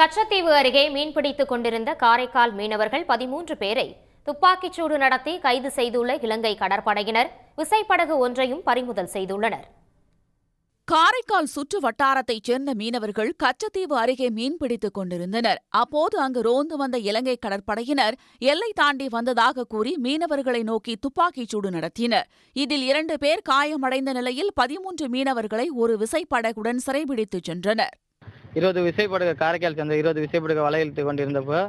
கச்சத்தீவு அருகே மீன்பிடித்துக் கொண்டிருந்த காரைக்கால் மீனவர்கள் 13 பேரை துப்பாக்கிச்சூடு நடத்தி கைது செய்துள்ள இலங்கை கடற்படையினர் விசைப்படகு ஒன்றையும் பறிமுதல் செய்துள்ளனர். காரைக்கால் சுற்று வட்டாரத்தைச் சேர்ந்த மீனவர்கள் கச்சத்தீவு அருகே மீன்பிடித்துக் கொண்டிருந்தனர். அப்போது அங்கு ரோந்து வந்த இலங்கை கடற்படையினர் எல்லை தாண்டி வந்ததாக கூறி மீனவர்களை நோக்கி துப்பாக்கிச்சூடு நடத்தினர். இதில் 2 பேர் காயமடைந்த நிலையில் 13 மீனவர்களை ஒரு விசைப்படகுடன் சிறைபிடித்துச் சென்றனர். 20 விசைப்படகு காரைக்கால் சேர்ந்த 20 விசைப்படகு வலையிட்டு கொண்டிருந்தப்போ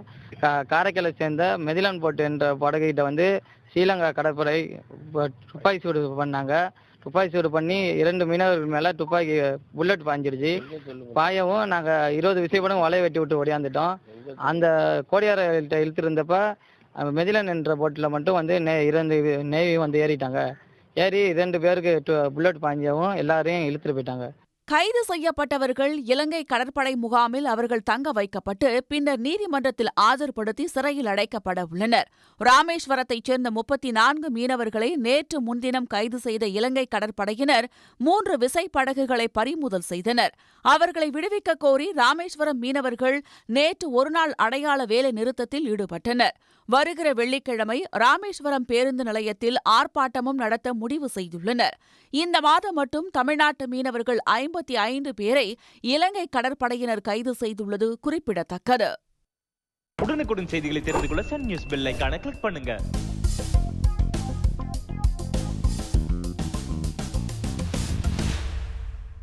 காரைக்காலை சேர்ந்த மெதிலன் போட் என்ற படகுகிட்ட ஸ்ரீலங்கா கடற்படை துப்பாக்கி சூடு பண்ணாங்க. துப்பாக்கி சூடு பண்ணி 2 மீனவர்கள் மேலே துப்பாக்கி புல்லட் பாஞ்சிருச்சு. பாயவும் நாங்கள் 20 விசைப்படகும் வலையை வெட்டி விட்டு ஓடியாந்துட்டோம். அந்த கோடியார்கிட்ட இழுத்துருந்தப்ப மெதிலன் என்ற போட்டில் மட்டும் 2 நேவி ஏறிட்டாங்க. ஏறி 2 பேருக்கு புல்லட் பாஞ்சவும் எல்லாரையும் இழுத்துட்டு போயிட்டாங்க. கைது செய்யப்பட்டவர்கள் இலங்கை கடற்படை முகாமில் அவர்கள் தங்க வைக்கப்பட்டு பின்னர் நீதிமன்றத்தில் ஆஜர்படுத்தி சிறையில் அடைக்கப்பட உள்ளனர். ராமேஸ்வரத்தைச் சேர்ந்த 34 மீனவர்களை நேற்று முன்தினம் கைது செய்த இலங்கை கடற்படையினர் 3 விசைப்படகுகளை பறிமுதல் செய்தனர். அவர்களை விடுவிக்க கோரி ராமேஸ்வரம் மீனவர்கள் நேற்று ஒருநாள் அடையாள வேலை நிறுத்தத்தில் ஈடுபட்டனர். வருகிற வெள்ளிக்கிழமை ராமேஸ்வரம் பேருந்து நிலையத்தில் ஆர்ப்பாட்டமும் நடத்த முடிவு செய்துள்ளனர். இந்த மாதம் மட்டும் தமிழ்நாட்டு மீனவர்கள் 55 பேரை இலங்கை கடற்படையினர் கைது செய்துள்ளது குறிப்பிடத்தக்கது. உடனுக்குடன் செய்திகளை தெரிந்து கொள்ள சன் நியூஸ் பெல் ஐகானை கிளிக் பண்ணுங்க.